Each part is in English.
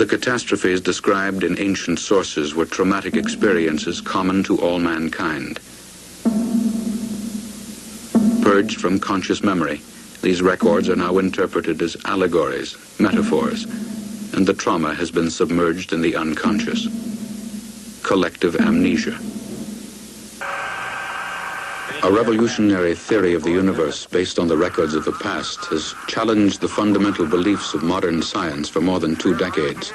The catastrophes described in ancient sources were traumatic experiences common to all mankind. Purged from conscious memory, these records are now interpreted as allegories, metaphors, and the trauma has been submerged in the unconscious. Collective amnesia. A revolutionary theory of the universe based on the records of the past has challenged the fundamental beliefs of modern science for more than 2 decades.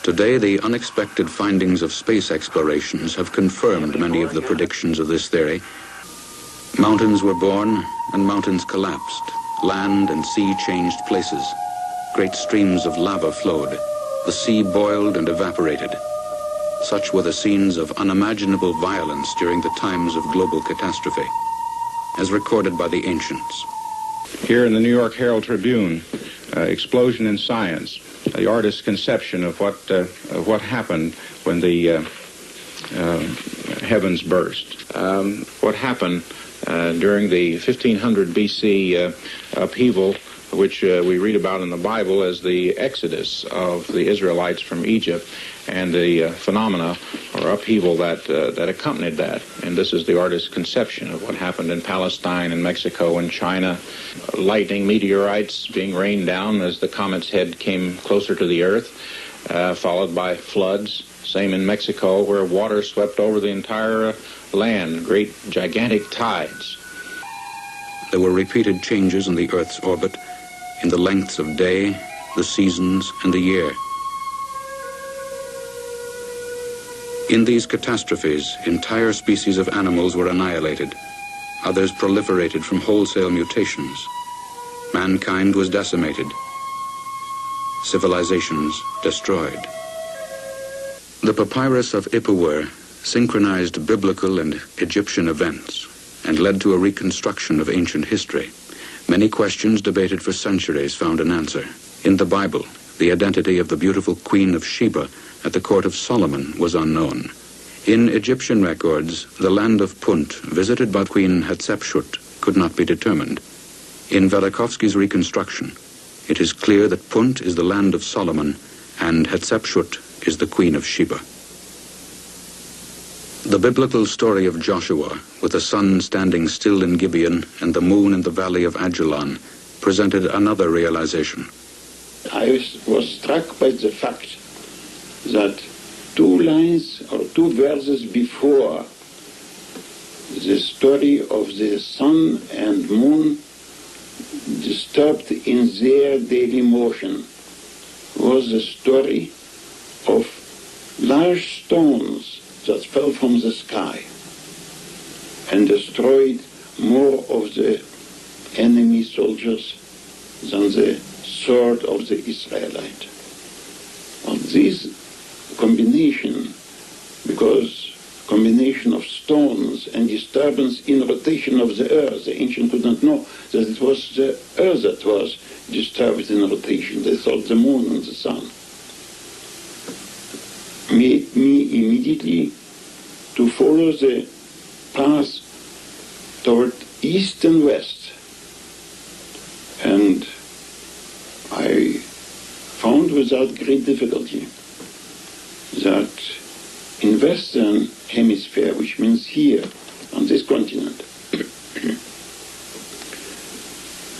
Today, the unexpected findings of space explorations have confirmed many of the predictions of this theory. Mountains were born and mountains collapsed. Land and sea changed places. Great streams of lava flowed. The sea boiled and evaporated. Such were the scenes of unimaginable violence during the times of global catastrophe, as recorded by the ancients. Here in the New York Herald Tribune, Explosion in Science, the artist's conception of what happened when the heavens burst. What happened during the 1500 BC upheaval, which we read about in the Bible as the exodus of the Israelites from Egypt, and the phenomena or upheaval that accompanied that. And this is the artist's conception of what happened in Palestine and Mexico and China. Lightning, meteorites being rained down as the comet's head came closer to the earth, followed by floods. Same in Mexico, where water swept over the entire land, great gigantic tides. There were repeated changes in the Earth's orbit, in the lengths of day, the seasons, and the year. In these catastrophes, entire species of animals were annihilated. Others proliferated from wholesale mutations. Mankind was decimated. Civilizations destroyed. The papyrus of Ipuwer synchronized biblical and Egyptian events and led to a reconstruction of ancient history. Many questions debated for centuries found an answer. In the Bible, the identity of the beautiful Queen of Sheba at the court of Solomon was unknown. In Egyptian records, the land of Punt, visited by Queen Hatshepsut, could not be determined. In Velikovsky's reconstruction, it is clear that Punt is the land of Solomon and Hatshepsut is the Queen of Sheba. The biblical story of Joshua, with the sun standing still in Gibeon and the moon in the valley of Ajalon, presented another realization. I was struck by the fact that 2 lines or 2 verses before the story of the sun and moon disturbed in their daily motion was the story of large stones that fell from the sky and destroyed more of the enemy soldiers than the sword of the Israelite. On this combination, because combination of stones and disturbance in rotation of the earth, the ancients could not know that it was the earth that was disturbed in rotation. They thought the moon and the sun. Made me immediately to follow the path toward east and west. And I found without great difficulty that in Western Hemisphere, which means here, on this continent,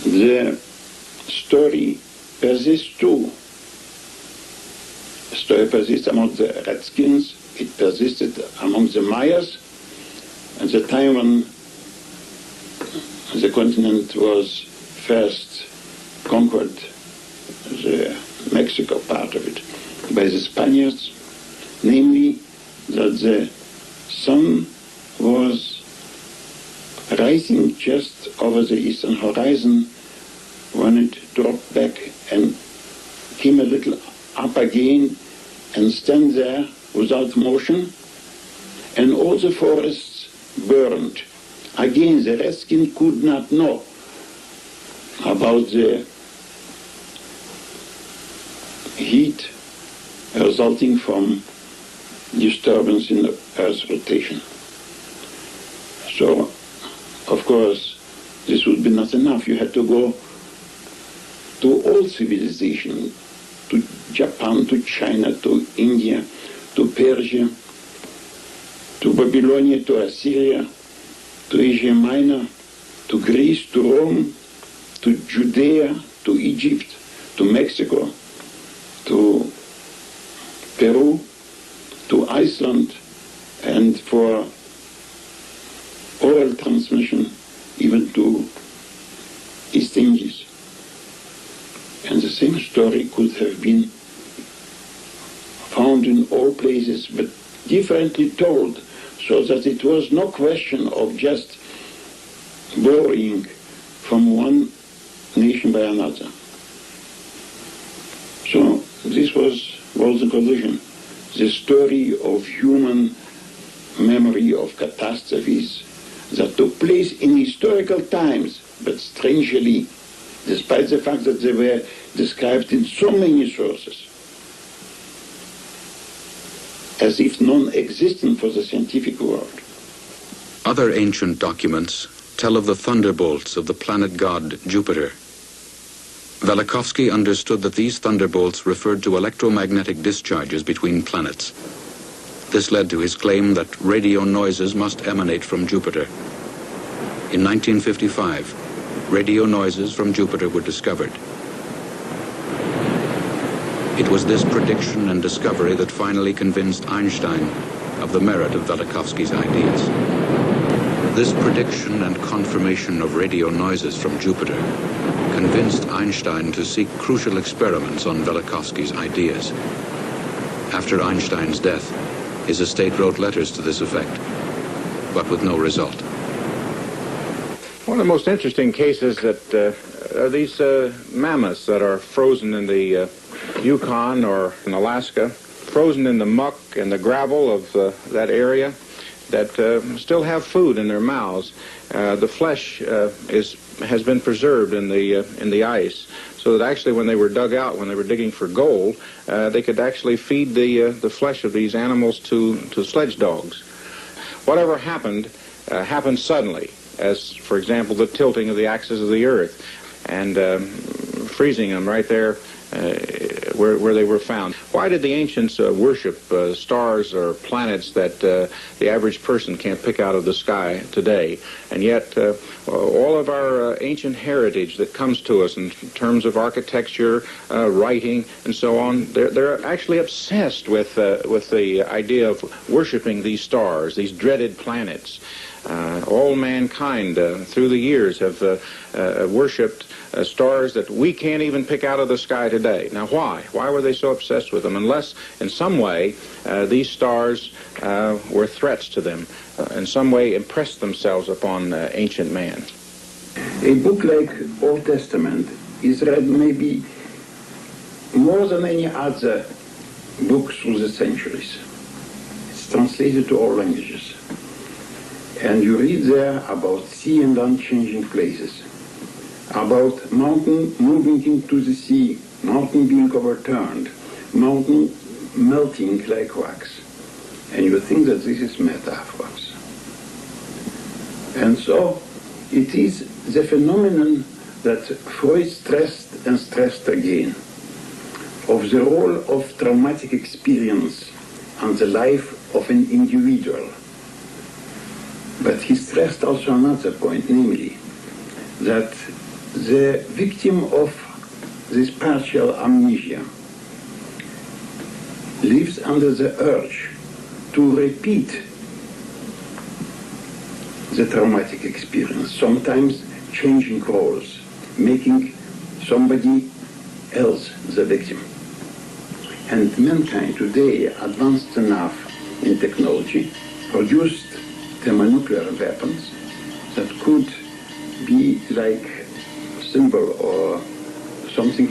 the story persists too. The story persists among the Redskins, it persisted among the Mayas, at the time when the continent was first conquered, the Mexico part of it, by the Spaniards, namely that the sun was rising just over the eastern horizon when it dropped back and came a little up again and stand there without motion, and all the forests burned. Again, the Redskin could not know about the heat resulting from disturbance in the Earth's rotation. So, of course, this would be not enough. You had to go to all civilization to Japan, to China, to India, to Persia, to Babylonia, to Assyria, to Asia Minor, to Greece, to Rome, to Judea, to Egypt, to Mexico, to Peru, to Iceland, and for oral transmission even to East Indies. And the same story could have been found in all places, but differently told, so that it was no question of just borrowing from one nation by another. So this was the conclusion. The story of human memory of catastrophes that took place in historical times, but strangely, despite the fact that they were described in so many sources, as if non-existent for the scientific world. Other ancient documents tell of the thunderbolts of the planet god Jupiter. Velikovsky understood that these thunderbolts referred to electromagnetic discharges between planets. This led to his claim that radio noises must emanate from Jupiter. In 1955, radio noises from Jupiter were discovered. It was this prediction and discovery that finally convinced Einstein of the merit of Velikovsky's ideas. This prediction and confirmation of radio noises from Jupiter convinced Einstein to seek crucial experiments on Velikovsky's ideas. After Einstein's death, his estate wrote letters to this effect, but with no result. One of the most interesting cases that are these mammoths that are frozen in the Yukon or in Alaska, frozen in the muck and the gravel of that area, that still have food in their mouths. The flesh has been preserved in the ice, so that actually when they were dug out, when they were digging for gold, they could actually feed the flesh of these animals to sledge dogs. Whatever happened happened suddenly, as for example the tilting of the axis of the Earth and freezing them right there where they were found. Why did the ancients worship stars or planets that the average person can't pick out of the sky today? And yet all of our ancient heritage that comes to us in terms of architecture, writing, and so on, they're actually obsessed with the idea of worshiping these stars, these dreaded planets. All mankind through the years have worshipped stars that we can't even pick out of the sky today. Now why? Why were they so obsessed with them? Unless in some way these stars were threats to them, in some way impressed themselves upon ancient man. A book like Old Testament is read maybe more than any other book through the centuries. It's translated to all languages. And you read there about sea and unchanging places, about mountain moving into the sea, mountain being overturned, mountain melting like wax. And you think that this is metaphors. And so it is the phenomenon that Freud stressed and stressed again, of the role of traumatic experience on the life of an individual. But he stressed also another point, namely that the victim of this partial amnesia lives under the urge to repeat the traumatic experience, sometimes changing roles, making somebody else the victim. And mankind today, advanced enough in technology, produced thermonuclear weapons that could be like symbol or something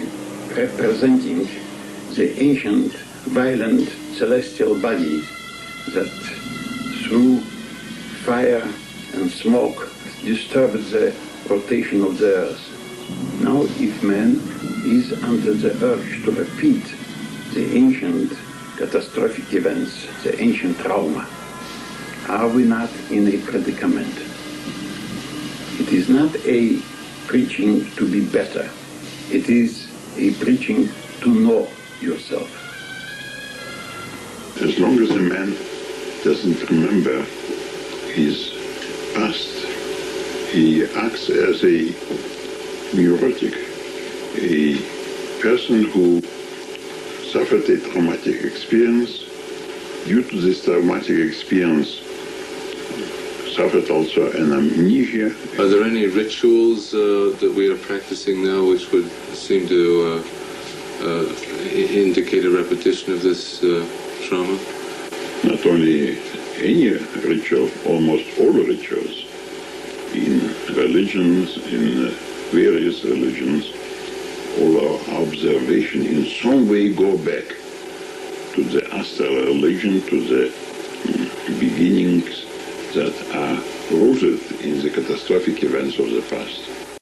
representing the ancient, violent, celestial bodies that through fire and smoke disturbed the rotation of the earth. Now if man is under the urge to repeat the ancient catastrophic events, the ancient trauma, are we not in a predicament? It is not a preaching to be better. It is a preaching to know yourself. As long as a man doesn't remember his past, he acts as a neurotic, a person who suffered a traumatic experience. Due to this traumatic experience, suffered also an amnesia. Are there any rituals that we are practicing now which would seem to indicate a repetition of this trauma? Not only any ritual, almost all rituals in religions, in various religions, all our observation in some way go back to the astral religion, to the beginnings that are rooted in the catastrophic events of the past.